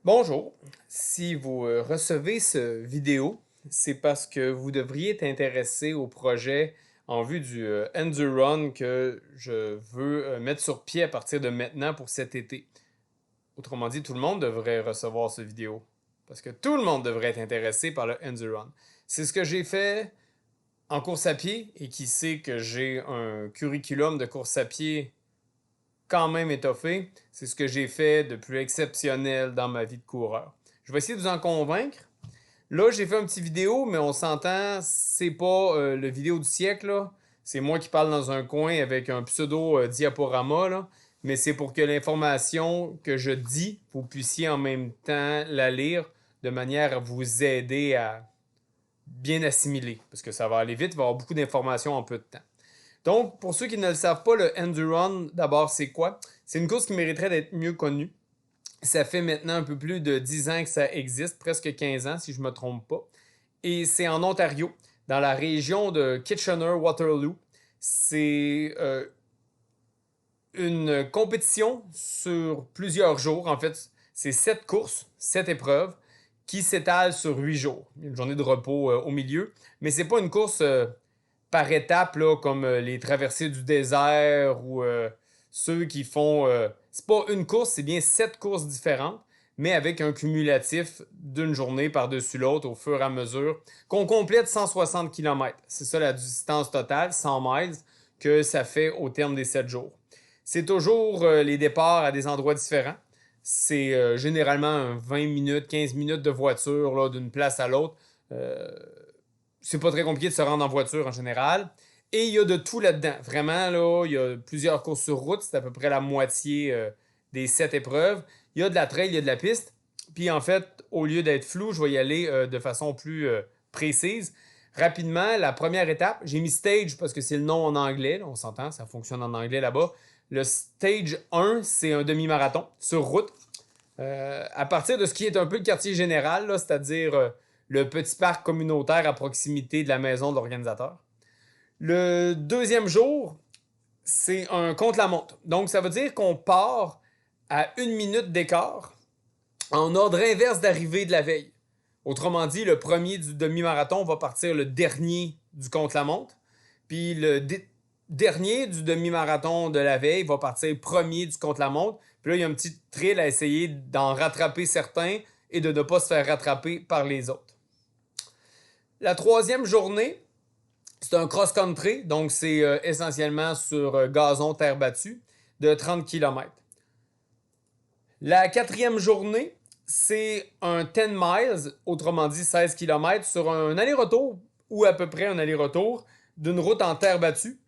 Bonjour. Si vous recevez ce vidéo, c'est parce que vous devriez être intéressé au projet en vue du Endurun que je veux mettre sur pied à partir de maintenant pour cet été. Autrement dit, tout le monde devrait recevoir ce vidéo parce que tout le monde devrait être intéressé par le Endurun. C'est ce que j'ai fait en course à pied et qui sait que j'ai un curriculum de course à pied quand même étoffé. C'est ce que j'ai fait de plus exceptionnel dans ma vie de coureur. Je vais essayer de vous en convaincre. Là, j'ai fait un petit vidéo, mais on s'entend, c'est pas le vidéo du siècle, là. C'est moi qui parle dans un coin avec un pseudo diaporama, là. Mais c'est pour que l'information que je dis, vous puissiez en même temps la lire de manière à vous aider à bien assimiler. Parce que ça va aller vite, il va y avoir beaucoup d'informations en peu de temps. Donc, pour ceux qui ne le savent pas, le Endurun, d'abord, c'est quoi? C'est une course qui mériterait d'être mieux connue. Ça fait maintenant un peu plus de 10 ans que ça existe, presque 15 ans si je ne me trompe pas. Et c'est en Ontario, dans la région de Kitchener-Waterloo. C'est une compétition sur plusieurs jours. En fait, c'est 7 courses, 7 épreuves qui s'étalent sur 8 jours. Il y a une journée de repos au milieu. Mais c'est pas une course par étapes, là, comme les traversées du désert ou ceux qui font. C'est pas une course, c'est bien 7 courses différentes, mais avec un cumulatif d'une journée par-dessus l'autre au fur et à mesure, qu'on complète 160 km. C'est ça la distance totale, 100 miles, que ça fait au terme des 7 jours. C'est toujours les départs à des endroits différents. C'est généralement 20 minutes, 15 minutes de voiture d'une place à l'autre. C'est pas très compliqué de se rendre en voiture en général. Et il y a de tout là-dedans. Vraiment, là, il y a plusieurs courses sur route. C'est à peu près la moitié des 7 épreuves. Il y a de la trail, il y a de la piste. Puis en fait, au lieu d'être flou, je vais y aller de façon plus précise. Rapidement, la première étape, j'ai mis stage parce que c'est le nom en anglais. Là, on s'entend, ça fonctionne en anglais là-bas. Le stage 1, c'est un demi-marathon sur route. À partir de ce qui est un peu le quartier général, c'est-à-dire le petit parc communautaire à proximité de la maison de l'organisateur. Le deuxième jour, c'est un contre-la-montre. Donc, ça veut dire qu'on part à 1 minute d'écart en ordre inverse d'arrivée de la veille. Autrement dit, le premier du demi-marathon va partir le dernier du contre-la-montre. Puis le dernier du demi-marathon de la veille va partir premier du contre-la-montre. Puis là, il y a un petit thrill à essayer d'en rattraper certains et de ne pas se faire rattraper par les autres. La troisième journée, c'est un cross-country, donc c'est essentiellement sur gazon, terre battue, de 30 km. La quatrième journée, c'est un 10 miles, autrement dit 16 km, sur un aller-retour, ou à peu près un aller-retour, d'une route en terre battue,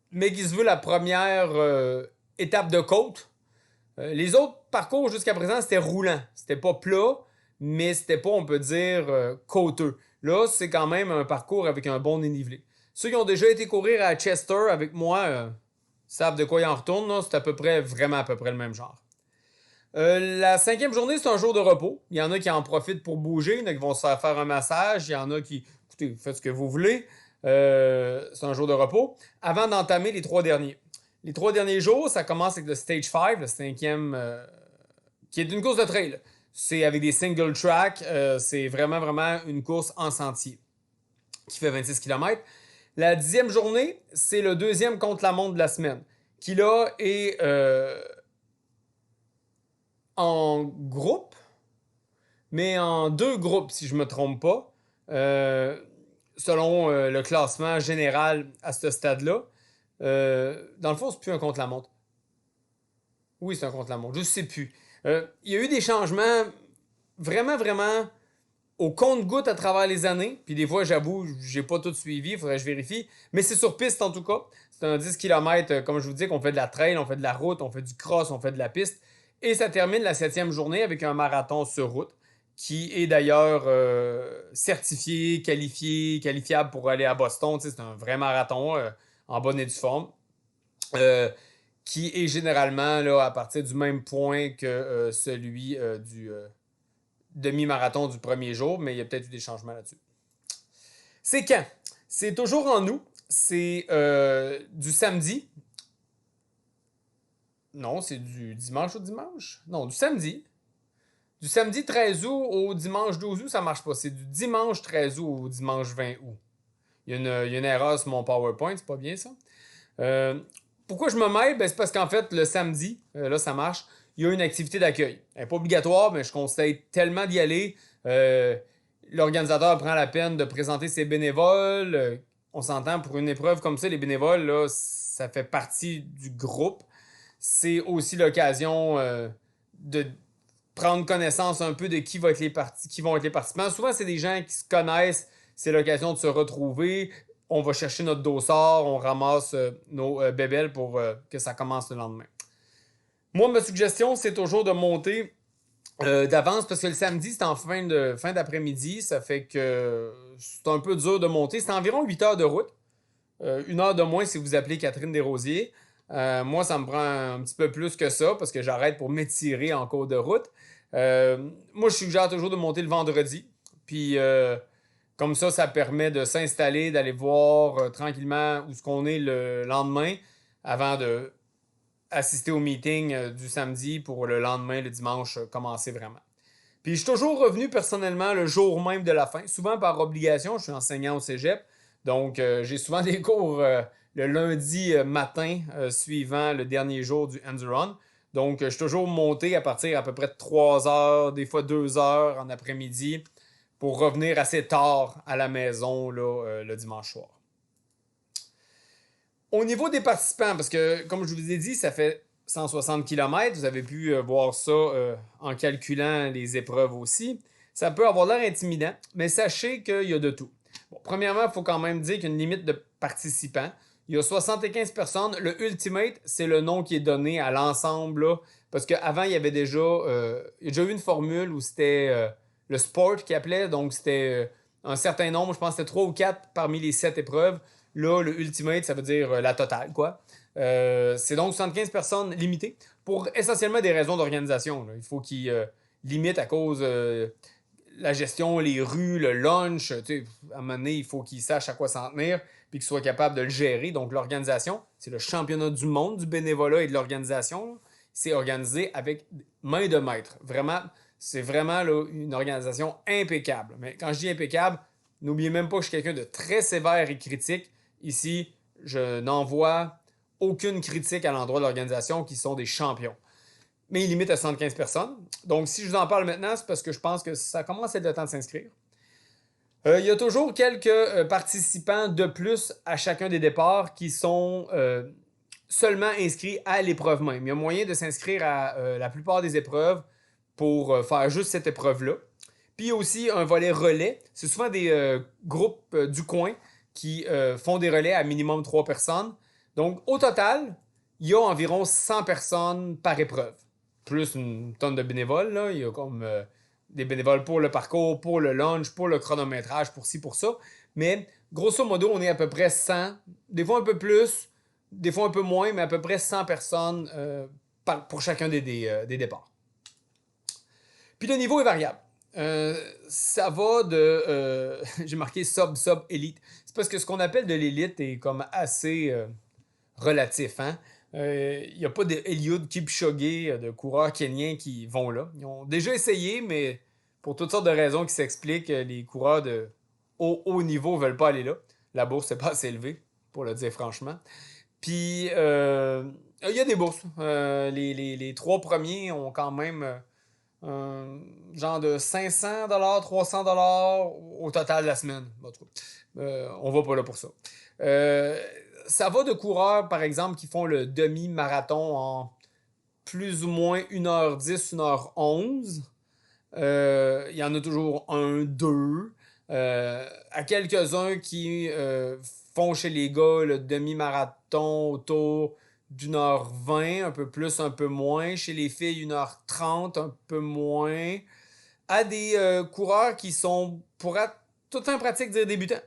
mais qui se veut la première étape de côte. Les autres parcours jusqu'à présent, c'était roulant. C'était pas plat, mais c'était pas, on peut dire, côteux. Là, c'est quand même un parcours avec un bon dénivelé. Ceux qui ont déjà été courir à Chester avec moi savent de quoi ils en retournent. C'est à peu près, vraiment à peu près le même genre. La cinquième journée, c'est un jour de repos. Il y en a qui en profitent pour bouger, il y en a qui vont se faire un massage, il y en a qui, écoutez, faites ce que vous voulez. C'est un jour de repos. Avant d'entamer les 3 derniers. Les 3 derniers jours, ça commence avec le Stage 5, le cinquième, qui est une course de trail. C'est avec des single track. C'est vraiment, vraiment une course en sentier qui fait 26 km. La 10e journée, c'est le deuxième contre-la-montre de la semaine, qui là est en groupe, mais en 2 groupes, si je ne me trompe pas, selon le classement général à ce stade-là. Dans le fond, c'est plus un contre-la-montre. Oui, c'est un contre-la-montre. Je ne sais plus. Il y a eu des changements vraiment, vraiment au compte-goutte à travers les années. Puis des fois, j'avoue, j'ai pas tout suivi, il faudrait que je vérifie. Mais c'est sur piste en tout cas. C'est un 10 km, comme je vous dis, qu'on fait de la trail, on fait de la route, on fait du cross, on fait de la piste. Et ça termine la 7e journée avec un marathon sur route, qui est d'ailleurs certifié, qualifié, qualifiable pour aller à Boston. C'est un vrai marathon en bonne et due forme. Qui est généralement là, à partir du même point que celui du demi-marathon du premier jour, mais il y a peut-être eu des changements là-dessus. C'est quand? C'est toujours en août. C'est du samedi. Non, c'est du dimanche au dimanche. Non, du samedi. Du samedi 13 août au dimanche 12 août, ça marche pas. C'est du dimanche 13 août au dimanche 20 août. Il y a une erreur sur mon PowerPoint, c'est pas bien ça. Euh, Pourquoi je me mêle? Ben, c'est parce qu'en fait, le samedi, là, ça marche, il y a une activité d'accueil. Elle n'est pas obligatoire, mais je conseille tellement d'y aller. Euh, L'organisateur prend la peine de présenter ses bénévoles. On s'entend pour une épreuve comme ça, les bénévoles, là, ça fait partie du groupe. C'est aussi l'occasion de prendre connaissance un peu de qui vont être les participants. Souvent, c'est des gens qui se connaissent. C'est l'occasion de se retrouver. On va chercher notre dossard, on ramasse nos bébelles pour que ça commence le lendemain. Moi, ma suggestion, c'est toujours de monter d'avance parce que le samedi, c'est en fin d'après-midi. Ça fait que c'est un peu dur de monter. C'est environ 8 heures de route. 1 heure de moins si vous appelez Catherine Desrosiers. Moi, ça me prend un petit peu plus que ça parce que j'arrête pour m'étirer en cours de route. Moi, je suggère toujours de monter le vendredi. Puis, comme ça permet de s'installer, d'aller voir tranquillement où ce qu'on est le lendemain avant de assister au meeting du samedi pour le lendemain, le dimanche, commencer vraiment. Puis je suis toujours revenu personnellement le jour même de la fin, souvent par obligation, je suis enseignant au cégep, donc j'ai souvent des cours le lundi matin suivant le dernier jour du end-run. Donc je suis toujours monté à partir à peu près de 3 heures, des fois 2 heures en après-midi pour revenir assez tard à la maison là, le dimanche soir. Au niveau des participants, parce que comme je vous ai dit, ça fait 160 km, vous avez pu voir ça en calculant les épreuves aussi. Ça peut avoir l'air intimidant, mais sachez qu'il y a de tout. Bon, premièrement, il faut quand même dire qu'il y a une limite de participants. Il y a 75 personnes. Le Ultimate, c'est le nom qui est donné à l'ensemble, là, parce qu'avant, il y a déjà eu une formule où c'était le Sport qui appelait, donc c'était un certain nombre, je pense que c'était 3 ou 4 parmi les 7 épreuves. Là, le Ultimate, ça veut dire la totale, quoi. C'est donc 75 personnes limitées pour essentiellement des raisons d'organisation. Il faut qu'ils limitent à cause la gestion, les rues, le lunch. À un moment donné, il faut qu'ils sachent à quoi s'en tenir puis qu'ils soient capables de le gérer. Donc, l'organisation, c'est le championnat du monde du bénévolat et de l'organisation. C'est organisé avec main de maître. Vraiment, c'est vraiment là, une organisation impeccable. Mais quand je dis impeccable, n'oubliez même pas que je suis quelqu'un de très sévère et critique. Ici, je n'envoie aucune critique à l'endroit de l'organisation qui sont des champions. Mais il limite à 75 personnes. Donc, si je vous en parle maintenant, c'est parce que je pense que ça commence à être le temps de s'inscrire. Il y a toujours quelques participants de plus à chacun des départs qui sont seulement inscrits à l'épreuve même. Il y a moyen de s'inscrire à la plupart des épreuves pour faire juste cette épreuve-là. Puis il y a aussi un volet relais. C'est souvent des groupes du coin qui font des relais à minimum 3 personnes. Donc, au total, il y a environ 100 personnes par épreuve. Plus une tonne de bénévoles. Là. Il y a comme des bénévoles pour le parcours, pour le lunch, pour le chronométrage, pour ci, pour ça. Mais grosso modo, on est à peu près 100. Des fois un peu plus, des fois un peu moins, mais à peu près 100 personnes pour chacun des départs. Puis le niveau est variable. Ça va de. J'ai marqué sub, élite. C'est parce que ce qu'on appelle de l'élite est comme assez relatif. Hein? Il n'y a pas d'Eliud Kipchoge, de coureurs kenyans qui vont là. Ils ont déjà essayé, mais pour toutes sortes de raisons qui s'expliquent, les coureurs de haut niveau ne veulent pas aller là. La bourse n'est pas assez élevée, pour le dire franchement. Puis, il y a des bourses. Les 3 premiers ont quand même un genre de 500 300 au total de la semaine. En tout cas, on va pas là pour ça. Ça va de coureurs, par exemple, qui font le demi-marathon en plus ou moins 1h10, 1h11. Il y en a toujours un, deux. À quelques-uns qui font chez les gars le demi-marathon autour d'1h20, un peu plus, un peu moins. Chez les filles, 1h30, un peu moins. À des coureurs qui sont, pour être tout en pratique, dire débutants.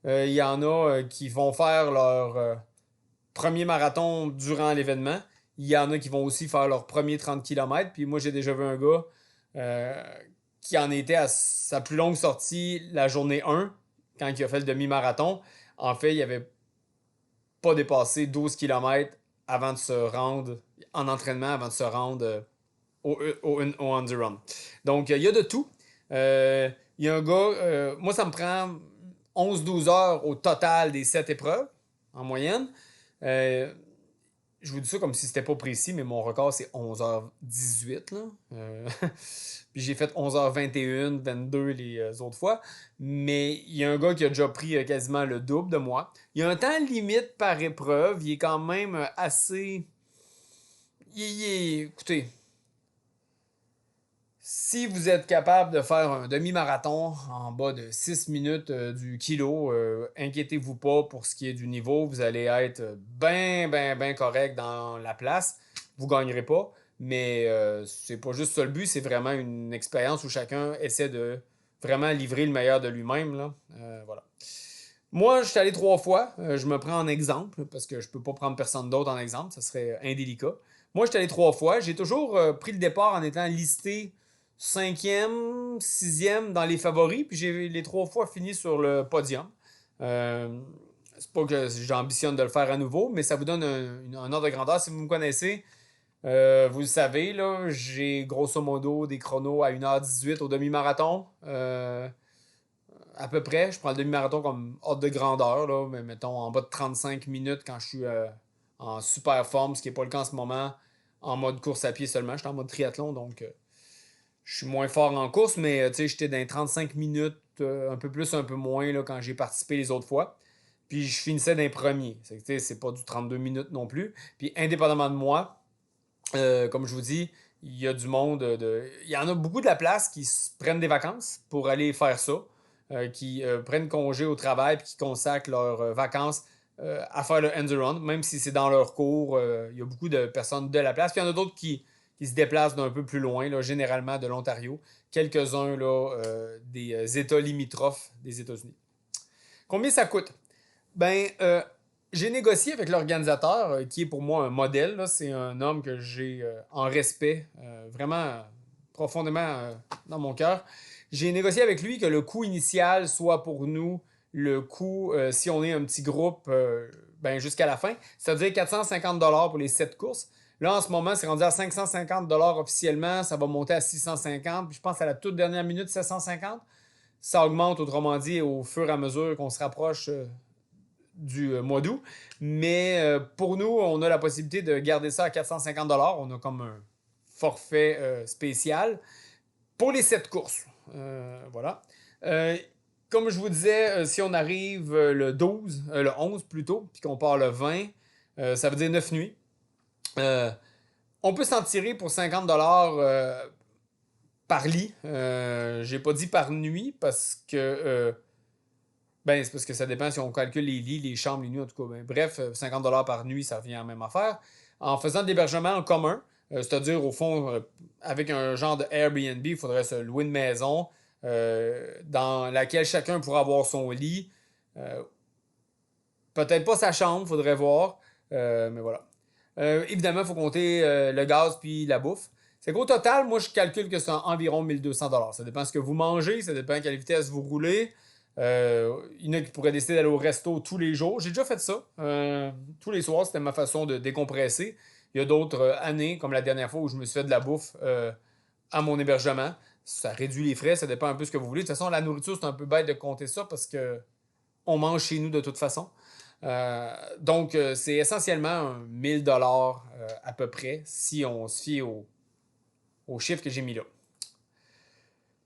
Il y en a qui vont faire leur premier marathon durant l'événement. Il y en a qui vont aussi faire leur premier 30 km. Puis moi, j'ai déjà vu un gars euh, qui en était à sa plus longue sortie la journée 1, quand il a fait le demi-marathon. En fait, il avait pas dépassé 12 km avant de se rendre en entraînement, avant de se rendre au on the run. Donc, il y a de tout. Il y a un gars, moi, ça me prend 11-12 heures au total des 7 épreuves, en moyenne. Euh, je vous dis ça comme si c'était pas précis, mais mon record, c'est 11h18, là. Puis j'ai fait 11h21, 22 les autres fois. Mais il y a un gars qui a déjà pris quasiment le double de moi. Il y a un temps limite par épreuve. Il est quand même assez. Écoutez, si vous êtes capable de faire un demi-marathon en bas de 6 minutes du kilo, inquiétez-vous pas pour ce qui est du niveau. Vous allez être bien, bien, bien correct dans la place. Vous gagnerez pas, mais c'est pas juste ça le but, c'est vraiment une expérience où chacun essaie de vraiment livrer le meilleur de lui-même, là. Voilà. Moi, je suis allé 3 fois. Je me prends en exemple parce que je peux pas prendre personne d'autre en exemple, ça serait indélicat. Moi, je suis allé 3 fois. J'ai toujours pris le départ en étant listé cinquième, sixième dans les favoris, puis j'ai les 3 fois fini sur le podium. Euh, c'est pas que j'ambitionne de le faire à nouveau, mais ça vous donne un ordre de grandeur. Si vous me connaissez, vous le savez, là, j'ai grosso modo des chronos à 1h18 au demi-marathon. À peu près, je prends le demi-marathon comme ordre de grandeur, là, mais mettons en bas de 35 minutes quand je suis en super forme, ce qui n'est pas le cas en ce moment, en mode course à pied seulement. Je suis en mode triathlon, donc je suis moins fort en course, mais j'étais dans les 35 minutes, un peu plus, un peu moins là, quand j'ai participé les autres fois. Puis je finissais d'un premier. C'est pas du 32 minutes non plus. Puis indépendamment de moi, comme je vous dis, il y a du monde. Il y en a beaucoup de la place qui prennent des vacances pour aller faire ça, qui prennent congé au travail et qui consacrent leurs vacances à faire le end-run, même si c'est dans leur cours. Il y a beaucoup de personnes de la place. Puis il y en a d'autres qui se déplacent d'un peu plus loin, là, généralement de l'Ontario. Quelques-uns là, des États limitrophes des États-Unis. Combien ça coûte? Ben, j'ai négocié avec l'organisateur, qui est pour moi un modèle, là. C'est un homme que j'ai en respect, vraiment profondément dans mon cœur. J'ai négocié avec lui que le coût initial soit pour nous le coût, si on est un petit groupe, ben, jusqu'à la fin. C'est-à-dire 450 $ pour les 7 courses. Là, en ce moment, c'est rendu à 550 $ officiellement. Ça va monter à 650. Puis je pense à la toute dernière minute, 750. Ça augmente, autrement dit, au fur et à mesure qu'on se rapproche du mois d'août. Mais pour nous, on a la possibilité de garder ça à 450 $. On a comme un forfait spécial pour les 7 courses. Voilà. Euh, Comme je vous disais, si on arrive le 12, le 11 plutôt, puis qu'on part le 20, ça veut dire 9 nuits. Euh, on peut s'en tirer pour 50 $ par lit. J'ai pas dit par nuit parce que ben, c'est parce que ça dépend si on calcule les lits, les chambres, les nuits, en tout cas. Ben, bref, 50 $ par nuit, ça revient à la même affaire. En faisant de l'hébergement en commun, c'est-à-dire au fond, avec un genre de Airbnb, il faudrait se louer une maison dans laquelle chacun pourra avoir son lit. Euh, Peut-être pas sa chambre, il faudrait voir. Mais voilà. Évidemment, il faut compter le gaz puis la bouffe. C'est qu'au total, moi, je calcule que c'est environ 1200 $. Ça dépend de ce que vous mangez, ça dépend à quelle vitesse vous roulez. Il y en a qui pourraient décider d'aller au resto tous les jours. J'ai déjà fait ça. Tous les soirs, c'était ma façon de décompresser. Il y a d'autres années, comme la dernière fois où je me suis fait de la bouffe à mon hébergement. Ça réduit les frais, ça dépend un peu de ce que vous voulez. De toute façon, la nourriture, c'est un peu bête de compter ça parce que on mange chez nous de toute façon. Donc, c'est essentiellement 1000 $ à peu près si on se fie au chiffre que j'ai mis là.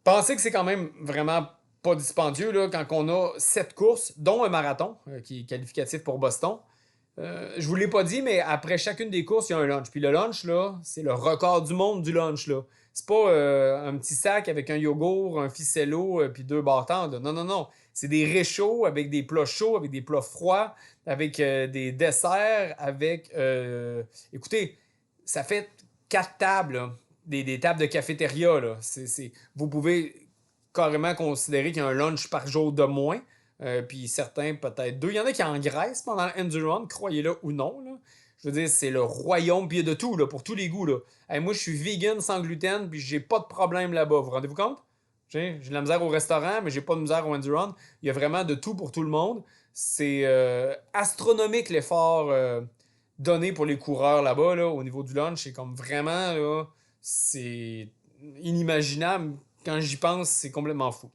Pensez que c'est quand même vraiment pas dispendieux là, quand on a 7 courses, dont un marathon qui est qualificatif pour Boston. Je vous l'ai pas dit, mais après chacune des courses, il y a un lunch. Puis le lunch, là, c'est le record du monde du lunch, là. C'est pas un petit sac avec un yogourt, un ficello, puis 2 bâtons. Non, non, non. C'est des réchauds avec des plats chauds, avec des plats froids, avec des desserts, avec... écoutez, ça fait 4 tables, là. Des tables de cafétéria, là. Vous pouvez carrément considérer qu'il y a un lunch par jour de moins. Puis certains, peut-être deux. Il y en a qui engraissent pendant l'endurance, croyez-le ou non. Là. Je veux dire, c'est le royaume, puis il y a de tout, là, pour tous les goûts. Là. Hey, moi, je suis vegan sans gluten, puis j'ai pas de problème là-bas. Vous rendez-vous compte? J'ai de la misère au restaurant, mais j'ai pas de misère au endurance. Il y a vraiment de tout pour tout le monde. C'est astronomique l'effort donné pour les coureurs là-bas, là, au niveau du lunch. C'est comme vraiment, là, c'est inimaginable. Quand j'y pense, c'est complètement fou.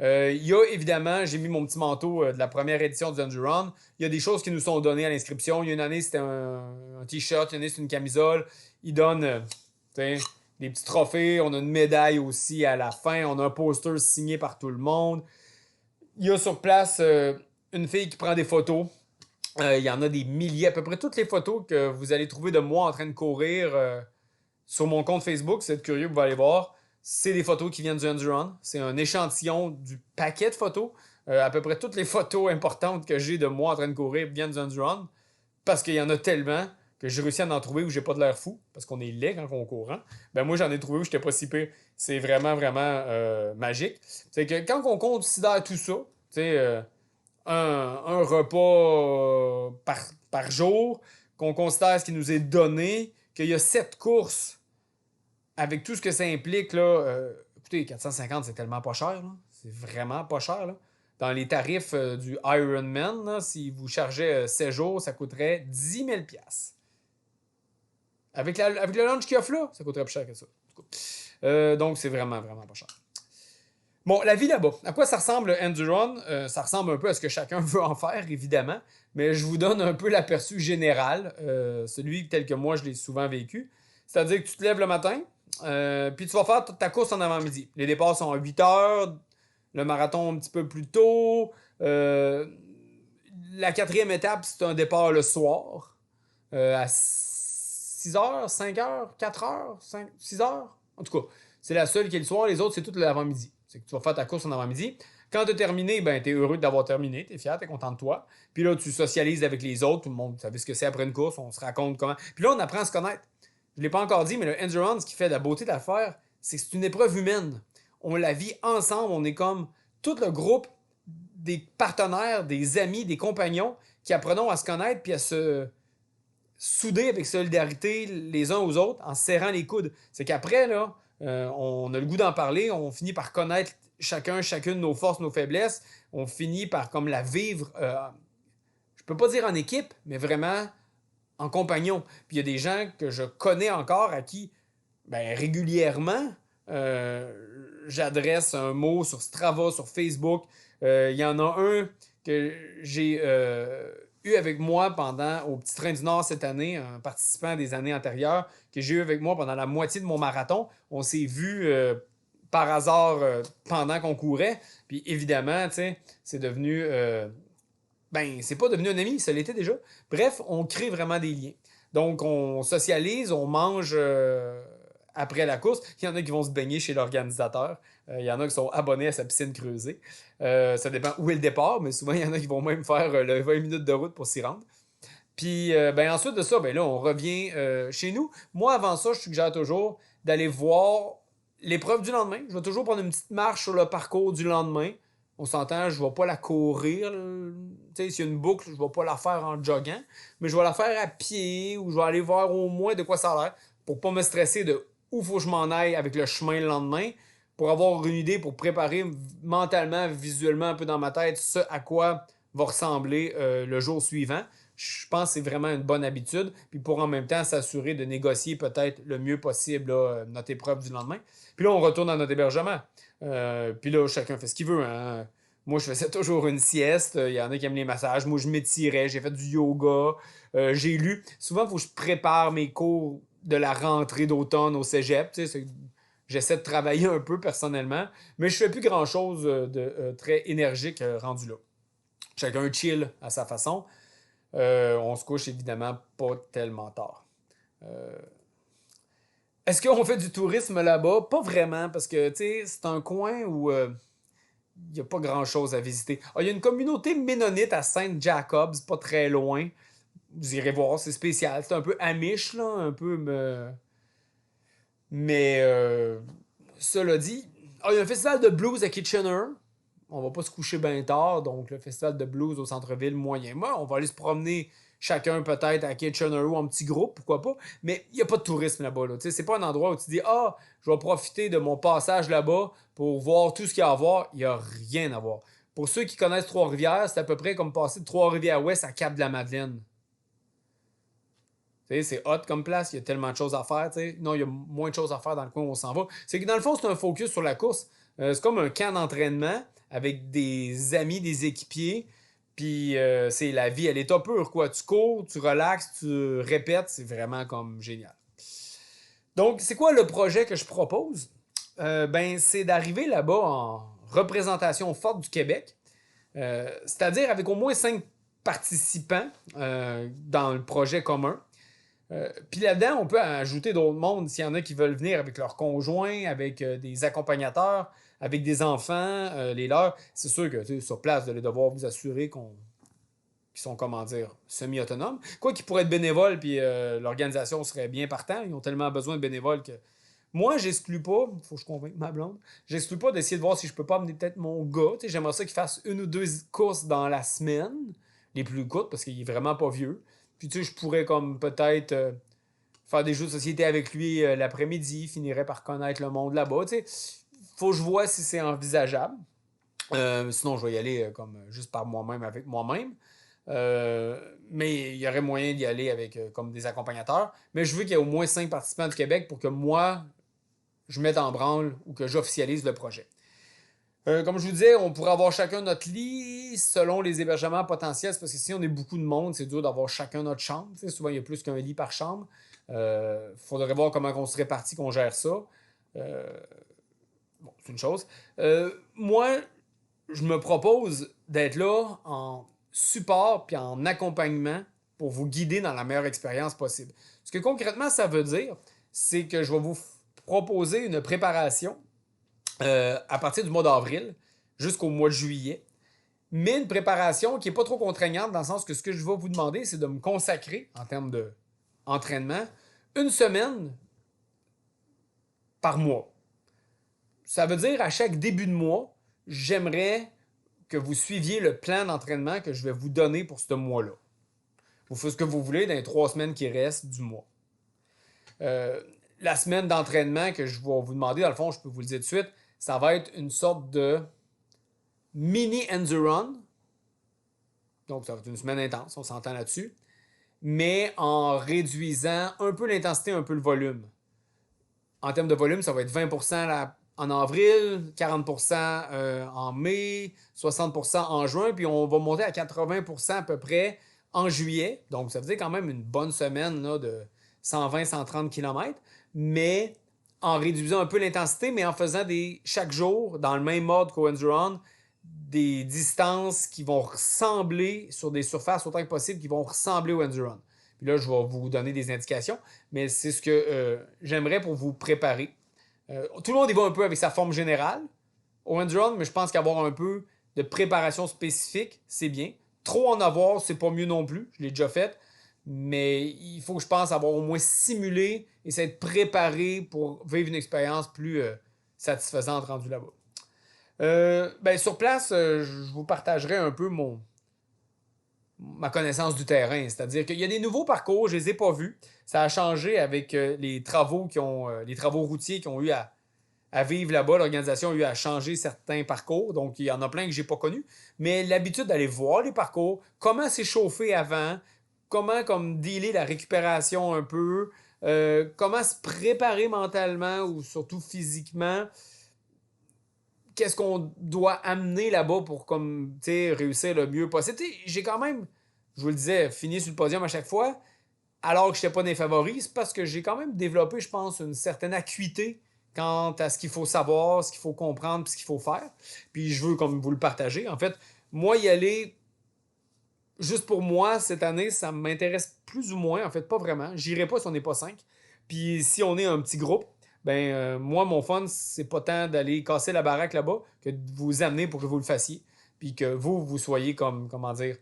Il y a évidemment, j'ai mis mon petit manteau de la première édition du Enduron. Il y a des choses qui nous sont données à l'inscription. Il y a une année, c'était un t-shirt, une année, c'était une camisole. Ils donnent des petits trophées. On a une médaille aussi à la fin. On a un poster signé par tout le monde. Il y a sur place une fille qui prend des photos. Il y en a des milliers, à peu près toutes les photos que vous allez trouver de moi en train de courir sur mon compte Facebook. Si vous êtes curieux, vous allez aller voir. C'est des photos qui viennent du Enduron. C'est un échantillon du paquet de photos. À peu près toutes les photos importantes que j'ai de moi en train de courir viennent du Enduron. Parce qu'il y en a tellement que j'ai réussi à en trouver où j'ai pas de l'air fou. Parce qu'on est laid quand on court. Hein? Ben moi, j'en ai trouvé où j'étais pas si pire. C'est vraiment, vraiment magique. C'est que quand on considère tout ça, tu sais, un repas par jour, qu'on considère ce qui nous est donné, qu'il y a 7 courses avec tout ce que ça implique, là, écoutez, 450, c'est tellement pas cher. Là. C'est vraiment pas cher. Là. Dans les tarifs du Ironman, là, si vous chargez 7 jours, ça coûterait 10 000 $. Avec le lunch qu'il offre là, ça coûterait plus cher que ça. Donc, c'est vraiment, vraiment pas cher. Bon, la vie là-bas. À quoi ça ressemble le Enduron? Ça ressemble un peu à ce que chacun veut en faire, évidemment. Mais je vous donne un peu l'aperçu général, celui tel que moi je l'ai souvent vécu. C'est-à-dire que tu te lèves le matin, puis tu vas faire ta course en avant-midi. Les départs sont à 8 heures, le marathon un petit peu plus tôt. La quatrième étape, c'est un départ le soir, à 6 heures, 5 heures, 4 heures, 5, 6 heures. En tout cas, c'est la seule qui est le soir, les autres, c'est tout l'avant-midi. C'est que tu vas faire ta course en avant-midi. Quand tu as terminé, ben, tu es heureux d'avoir terminé, tu es fier, tu es content de toi. Puis là, tu socialises avec les autres, tout le monde, vous savez ce que c'est après une course, on se raconte comment. Puis là, on apprend à se connaître. Je ne l'ai pas encore dit, mais le endurance, ce qui fait la beauté de l'affaire, c'est que c'est une épreuve humaine. On la vit ensemble, on est comme tout le groupe des partenaires, des amis, des compagnons qui apprenons à se connaître puis à se souder avec solidarité les uns aux autres en se serrant les coudes. C'est qu'après, là, on a le goût d'en parler, on finit par connaître chacune nos forces, nos faiblesses, on finit par comme la vivre, je peux pas dire en équipe, mais vraiment en compagnon. Puis il y a des gens que je connais encore à qui, ben, régulièrement, j'adresse un mot sur Strava, sur Facebook. Il y en a un que j'ai eu avec moi au Petit Train du Nord cette année, un participant des années antérieures, que j'ai eu avec moi pendant la moitié de mon marathon. On s'est vu par hasard pendant qu'on courait. Puis évidemment, tu sais, c'est devenu... ben, c'est pas devenu un ami, ça l'était déjà. Bref, on crée vraiment des liens. Donc, on socialise, on mange après la course. Il y en a qui vont se baigner chez l'organisateur. Il y en a qui sont abonnés à sa piscine creusée. Ça dépend où est le départ, mais souvent, il y en a qui vont même faire le 20 minutes de route pour s'y rendre. Puis, ben, ensuite de ça, ben là, on revient chez nous. Moi, avant ça, je suggère toujours d'aller voir l'épreuve du lendemain. Je vais toujours prendre une petite marche sur le parcours du lendemain. On s'entend, je ne vais pas la courir. Tu sais, s'il y a une boucle, je ne vais pas la faire en joguant. Mais je vais la faire à pied ou je vais aller voir au moins de quoi ça a l'air pour pas me stresser de où faut que je m'en aille avec le chemin le lendemain. Pour avoir une idée, pour préparer mentalement, visuellement, un peu dans ma tête, ce à quoi va ressembler le jour suivant. Je pense que c'est vraiment une bonne habitude. Puis pour en même temps s'assurer de négocier peut-être le mieux possible là, notre épreuve du lendemain. Puis là, on retourne à notre hébergement. Puis là, chacun fait ce qu'il veut. Hein. Moi, je faisais toujours une sieste. Il y en a qui aiment les massages. Moi, je m'étirais. J'ai fait du yoga. J'ai lu. Souvent, il faut que je prépare mes cours de la rentrée d'automne au cégep. Tu sais, j'essaie de travailler un peu personnellement. Mais je fais plus grand-chose de très énergique rendu là. Chacun chill à sa façon. On se couche évidemment pas tellement tard. Euh, Est-ce qu'on fait du tourisme là-bas? Pas vraiment, parce que c'est un coin où il n'y a pas grand-chose à visiter. Il y a une communauté ménonite à Saint-Jacobs, pas très loin. Vous irez voir, c'est spécial. C'est un peu amish, là, un peu... Mais cela dit, il y a un festival de blues à Kitchener. On va pas se coucher bien tard, donc le festival de blues au centre-ville moyen. Moi, on va aller se promener chacun peut-être à Kitchener ou en petit groupe, pourquoi pas. Mais il n'y a pas de tourisme là-bas. Là. C'est pas un endroit où tu dis ah, je vais profiter de mon passage là-bas pour voir tout ce qu'il y a à voir. Il n'y a rien à voir. Pour ceux qui connaissent Trois-Rivières, c'est à peu près comme passer de Trois-Rivières-Ouest à Cap-de-la-Madeleine. Tu sais, c'est hot comme place, il y a tellement de choses à faire. Tu sais. Non, il y a moins de choses à faire dans le coin où on s'en va. C'est que dans le fond, c'est un focus sur la course. C'est comme un camp d'entraînement avec des amis, des équipiers. Puis c'est la vie à l'état pur, quoi. Tu cours, tu relaxes, tu répètes. C'est vraiment comme génial. Donc, c'est quoi le projet que je propose? Ben, c'est d'arriver là-bas en représentation forte du Québec, c'est-à-dire avec au moins 5 participants dans le projet commun. Puis là-dedans, on peut ajouter d'autres mondes s'il y en a qui veulent venir avec leurs conjoints, avec des accompagnateurs, avec des enfants, les leurs. C'est sûr que sur place, vous allez devoir vous assurer qu'ils sont, comment dire, semi-autonomes. Quoi qu'ils pourraient être bénévoles, puis l'organisation serait bien partant. Ils ont tellement besoin de bénévoles que moi, j'exclus pas, il faut que je convainque ma blonde, j'exclus pas d'essayer de voir si je peux pas amener peut-être mon gars. J'aimerais ça qu'il fasse 1 ou 2 courses dans la semaine, les plus courtes, parce qu'il est vraiment pas vieux. Puis je pourrais comme peut-être faire des jeux de société avec lui l'après-midi, finirait par connaître le monde là-bas. Faut que je vois si c'est envisageable. Sinon, je vais y aller comme juste par moi-même avec moi-même. Mais il y aurait moyen d'y aller avec comme des accompagnateurs. Mais je veux qu'il y ait au moins 5 participants du Québec pour que moi, je mette en branle ou que j'officialise le projet. Comme je vous disais, on pourrait avoir chacun notre lit selon les hébergements potentiels. C'est parce que si on est beaucoup de monde, c'est dur d'avoir chacun notre chambre. T'sais, souvent, il y a plus qu'un lit par chambre. Faudrait voir comment on se répartit, qu'on gère ça. Bon, c'est une chose. Moi, je me propose d'être là en support puis en accompagnement pour vous guider dans la meilleure expérience possible. Ce que concrètement, ça veut dire, c'est que je vais vous proposer une préparation à partir du mois d'avril jusqu'au mois de juillet, mais une préparation qui n'est pas trop contraignante dans le sens que ce que je vais vous demander, c'est de me consacrer, en termes d'entraînement, 1 semaine par mois. Ça veut dire à chaque début de mois, j'aimerais que vous suiviez le plan d'entraînement que je vais vous donner pour ce mois-là. Vous faites ce que vous voulez dans les 3 semaines qui restent du mois. La semaine d'entraînement que je vais vous demander, dans le fond, je peux vous le dire tout de suite, ça va être une sorte de mini end-run. Donc, ça va être une semaine intense, on s'entend là-dessus. Mais en réduisant un peu l'intensité, un peu le volume. En termes de volume, ça va être 20% en avril, 40% en mai, 60% en juin, puis on va monter à 80% à peu près en juillet. Donc, ça veut dire quand même une bonne semaine là, de 120-130 km, mais en réduisant un peu l'intensité, mais en faisant chaque jour, dans le même mode qu'au Endurance, des distances qui vont ressembler sur des surfaces autant que possible, qui vont ressembler au Endurance. Puis là, je vais vous donner des indications, mais c'est ce que j'aimerais pour vous préparer. Tout le monde y va un peu avec sa forme générale au Endurance, mais je pense qu'avoir un peu de préparation spécifique, c'est bien. Trop en avoir, c'est pas mieux non plus. Je l'ai déjà fait. Mais il faut que je pense avoir au moins simulé et s'être préparé pour vivre une expérience plus satisfaisante rendue là-bas. Ben, sur place, je vous partagerai un peu ma connaissance du terrain. C'est-à-dire qu'il y a des nouveaux parcours, je ne les ai pas vus. Ça a changé avec les travaux les travaux routiers qui ont eu à vivre là-bas. L'organisation a eu à changer certains parcours. Donc, il y en a plein que je n'ai pas connus. Mais l'habitude d'aller voir les parcours, comment s'échauffer avant, comment comme dealer la récupération un peu, comment se préparer mentalement ou surtout physiquement, qu'est-ce qu'on doit amener là-bas pour comme, réussir le mieux possible. J'ai quand même, je vous le disais, fini sur le podium à chaque fois, alors que je n'étais pas des favoris, c'est parce que j'ai quand même développé, je pense, une certaine acuité quant à ce qu'il faut savoir, ce qu'il faut comprendre, ce qu'il faut faire. Puis je veux comme vous le partager. En fait, moi, y aller juste pour moi, cette année, ça m'intéresse plus ou moins. En fait, pas vraiment. J'irai pas si on n'est pas 5. Puis si on est un petit groupe, ben moi, mon fun, c'est pas tant d'aller casser la baraque là-bas que de vous amener pour que vous le fassiez. Puis que vous soyez comme, comment dire,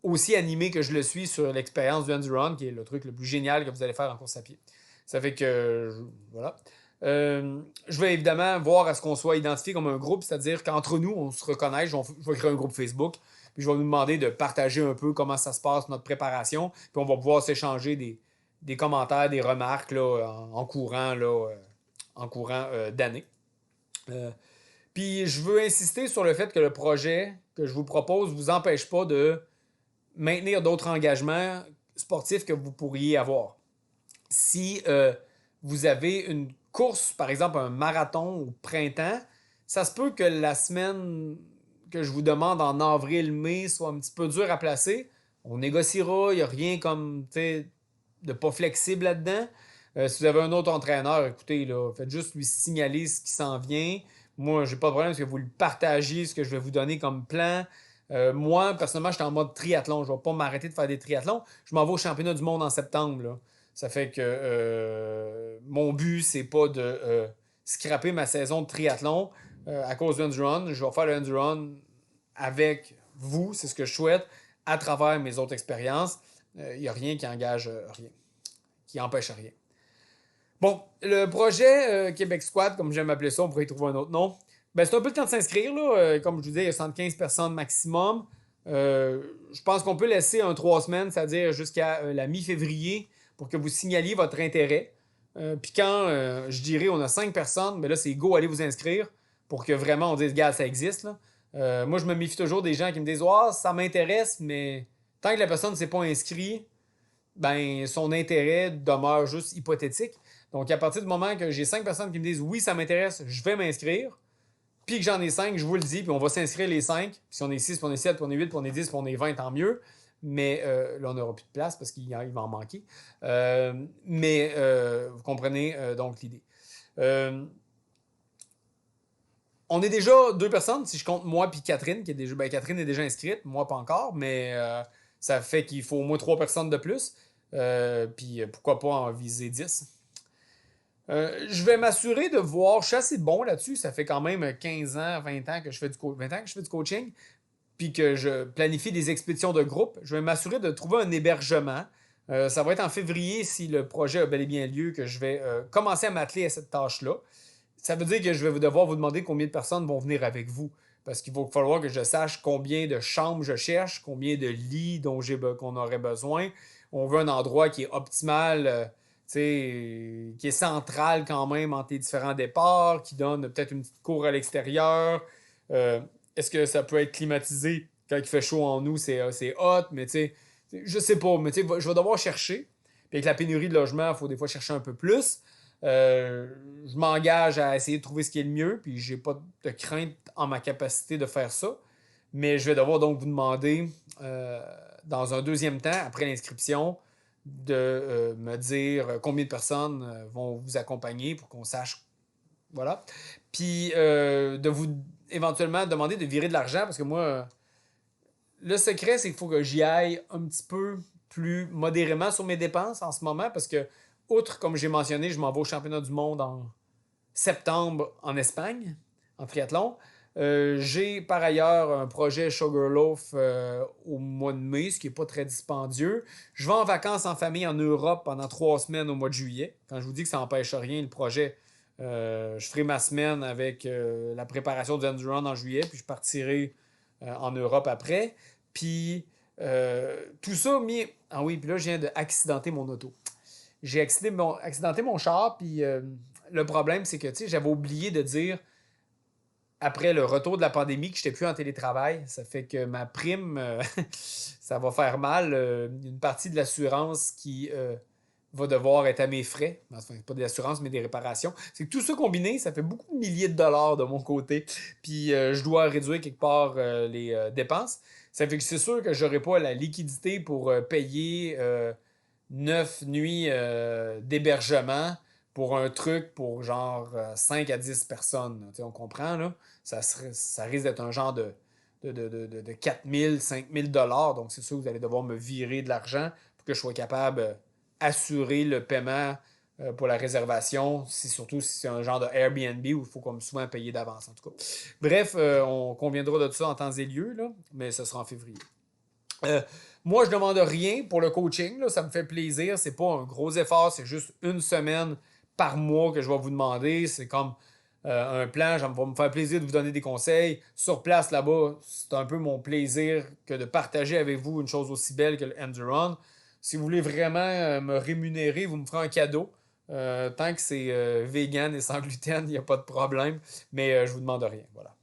aussi animé que je le suis sur l'expérience du Endurance, qui est le truc le plus génial que vous allez faire en course à pied. Ça fait que, voilà. Je vais évidemment voir à ce qu'on soit identifié comme un groupe, c'est-à-dire qu'entre nous, on se reconnaît. Je vais créer un groupe Facebook, puis je vais nous demander de partager un peu comment ça se passe, notre préparation, puis on va pouvoir s'échanger des commentaires, des remarques là, en courant, d'année. Puis je veux insister sur le fait que le projet que je vous propose ne vous empêche pas de maintenir d'autres engagements sportif que vous pourriez avoir. Si vous avez une course, par exemple un marathon au printemps, ça se peut que la semaine que je vous demande en avril-mai soit un petit peu dur à placer. On négociera, il n'y a rien comme de pas flexible là-dedans. Si vous avez un autre entraîneur, écoutez, là, faites juste lui signaler ce qui s'en vient. Moi, j'ai pas de problème parce que vous le partagiez, ce que je vais vous donner comme plan. Moi, personnellement, j'étais en mode triathlon. Je ne vais pas m'arrêter de faire des triathlons. Je m'en vais au championnat du monde en septembre, là. Ça fait que mon but, c'est pas de scraper ma saison de triathlon à cause du endurun. Je vais faire le endurun avec vous, c'est ce que je souhaite, à travers mes autres expériences. Il n'y a rien qui engage rien, qui empêche rien. Bon, le projet Québec Squad, comme j'aime appeler ça, on pourrait y trouver un autre nom. Ben, c'est un peu le temps de s'inscrire, là. Comme je vous disais, il y a 75 personnes maximum. Je pense qu'on peut laisser 3 semaines, c'est-à-dire jusqu'à la mi-février, pour que vous signaliez votre intérêt. Puis quand je dirais on a 5 personnes, ben là, c'est go, allez vous inscrire pour que vraiment on dise, gars, ça existe. Là. Moi, je me méfie toujours des gens qui me disent, oh, ça m'intéresse, mais tant que la personne ne s'est pas inscrite, ben, son intérêt demeure juste hypothétique. Donc, à partir du moment que j'ai 5 personnes qui me disent, oui, ça m'intéresse, je vais m'inscrire, puis que j'en ai 5, je vous le dis, puis on va s'inscrire les 5. Puis si on est 6, puis on est 7, puis on est 8, puis on est 10, puis on est 20, tant mieux. Mais là, on n'aura plus de place parce qu'il va en manquer. Mais vous comprenez donc l'idée. On est déjà 2 personnes, si je compte moi puis Catherine, qui est déjà. Ben, Catherine est déjà inscrite, moi pas encore, mais ça fait qu'il faut au moins 3 personnes de plus. Puis pourquoi pas en viser 10. Je vais m'assurer de voir, je suis assez bon là-dessus, ça fait quand même 15 ans, 20 ans que je fais du, 20 ans que je fais du coaching, puis que je planifie des expéditions de groupe. Je vais m'assurer de trouver un hébergement. Ça va être en février, si le projet a bel et bien lieu, que je vais commencer à m'atteler à cette tâche-là. Ça veut dire que je vais devoir vous demander combien de personnes vont venir avec vous. Parce qu'il va falloir que je sache combien de chambres je cherche, combien de lits qu'on aurait besoin. On veut un endroit qui est optimal, qui est central quand même entre les différents départs, qui donne peut-être une petite cour à l'extérieur. Est-ce que ça peut être climatisé? Quand il fait chaud en nous, c'est hot, mais tu sais, je sais pas, mais tu sais, je vais devoir chercher. Puis avec la pénurie de logements, il faut des fois chercher un peu plus. Je m'engage à essayer de trouver ce qui est le mieux, puis j'ai pas de crainte en ma capacité de faire ça. Mais je vais devoir donc vous demander, dans un deuxième temps, après l'inscription, de me dire combien de personnes vont vous accompagner pour qu'on sache. Voilà. Puis de vous éventuellement demander de virer de l'argent, parce que moi, le secret, c'est qu'il faut que j'y aille un petit peu plus modérément sur mes dépenses en ce moment, parce que, outre, comme j'ai mentionné, je m'en vais au championnat du monde en septembre en Espagne, en triathlon. J'ai par ailleurs un projet Sugarloaf au mois de mai, ce qui n'est pas très dispendieux. Je vais en vacances en famille en Europe pendant 3 semaines au mois de juillet. Quand je vous dis que ça n'empêche rien, le projet, je ferai ma semaine avec la préparation du Endurance en juillet, puis je partirai en Europe après. Puis tout ça mis. Ah oui, puis là, je viens d'accidenter mon auto. J'ai accidenté mon char, puis le problème, c'est que j'avais oublié de dire, après le retour de la pandémie, que je n'étais plus en télétravail. Ça fait que ma prime, ça va faire mal. Une partie de l'assurance qui va devoir être à mes frais. Enfin, pas de l'assurance, mais des réparations. C'est que tout ça combiné, ça fait beaucoup de milliers de dollars de mon côté. Puis je dois réduire quelque part les dépenses. Ça fait que c'est sûr que j'aurai pas la liquidité pour payer 9 nuits d'hébergement pour un truc pour genre 5 à 10 personnes. On comprend, là? Ça risque d'être un genre de 4 000, 5 000 dollars. Donc, c'est sûr que vous allez devoir me virer de l'argent pour que je sois capable d'assurer le paiement pour la réservation. Surtout si c'est un genre de Airbnb où il faut comme souvent payer d'avance, en tout cas. Bref, on conviendra de tout ça en temps et lieu, là, mais ce sera en février. Moi, je ne demande rien pour le coaching. Là, ça me fait plaisir. C'est pas un gros effort. C'est juste une semaine par mois que je vais vous demander. C'est comme un plan. Ça va me faire plaisir de vous donner des conseils. Sur place, là-bas, c'est un peu mon plaisir que de partager avec vous une chose aussi belle que le Endurance. Si vous voulez vraiment me rémunérer, vous me ferez un cadeau. Tant que c'est vegan et sans gluten, il n'y a pas de problème. Mais je vous demande rien. Voilà.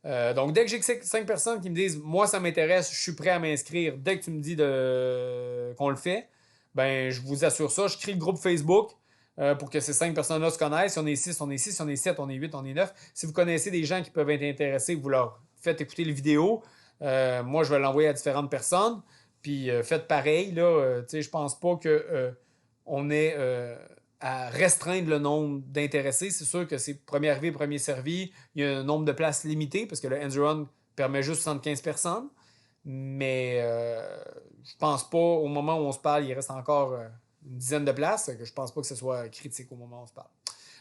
Donc, dès que j'ai 5 personnes qui me disent moi, ça m'intéresse, je suis prêt à m'inscrire, dès que tu me dis qu'on le fait, ben, je vous assure ça. Je crée le groupe Facebook pour que ces 5 personnes-là se connaissent. Si on est 6, on est 6. Si on est 7, on est 8, on est 9. Si vous connaissez des gens qui peuvent être intéressés, vous leur faites écouter les vidéos. Moi, je vais l'envoyer à différentes personnes. Puis faites pareil. Là, je pense pas que on ait à restreindre le nombre d'intéressés. C'est sûr que c'est premier arrivé, premier servi. Il y a un nombre de places limité parce que le Endurun permet juste 75 personnes. Mais je pense pas, au moment où on se parle, il reste encore une dizaine de places. Que je pense pas que ce soit critique au moment où on se parle.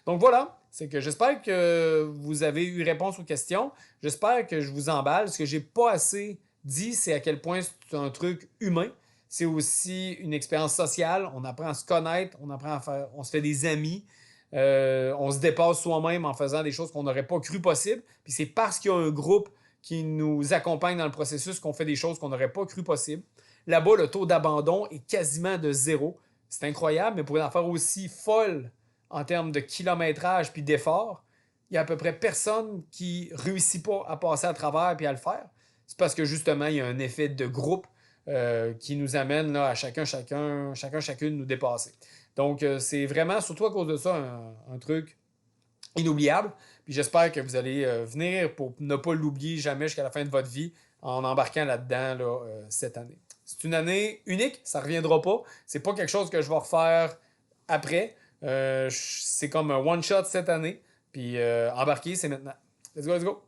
Donc voilà, c'est que j'espère que vous avez eu réponse aux questions. J'espère que je vous emballe. Ce que j'ai pas assez dit, c'est à quel point c'est un truc humain. C'est aussi une expérience sociale. On apprend à se connaître, on apprend à faire, on se fait des amis. On se dépasse soi-même en faisant des choses qu'on n'aurait pas cru possible. Puis c'est parce qu'il y a un groupe qui nous accompagne dans le processus qu'on fait des choses qu'on n'aurait pas cru possible. Là-bas, le taux d'abandon est quasiment de zéro. C'est incroyable, mais pour une affaire aussi folle en termes de kilométrage puis d'effort, il y a à peu près personne qui réussit pas à passer à travers puis à le faire. C'est parce que justement, il y a un effet de groupe qui nous amène là, à chacune nous dépasser. Donc, c'est vraiment, surtout à cause de ça, un truc inoubliable. Puis j'espère que vous allez venir pour ne pas l'oublier jamais jusqu'à la fin de votre vie en embarquant là-dedans là, cette année. C'est une année unique, ça ne reviendra pas. C'est pas quelque chose que je vais refaire après. C'est comme un one-shot cette année. Puis embarquer, c'est maintenant. Let's go, let's go!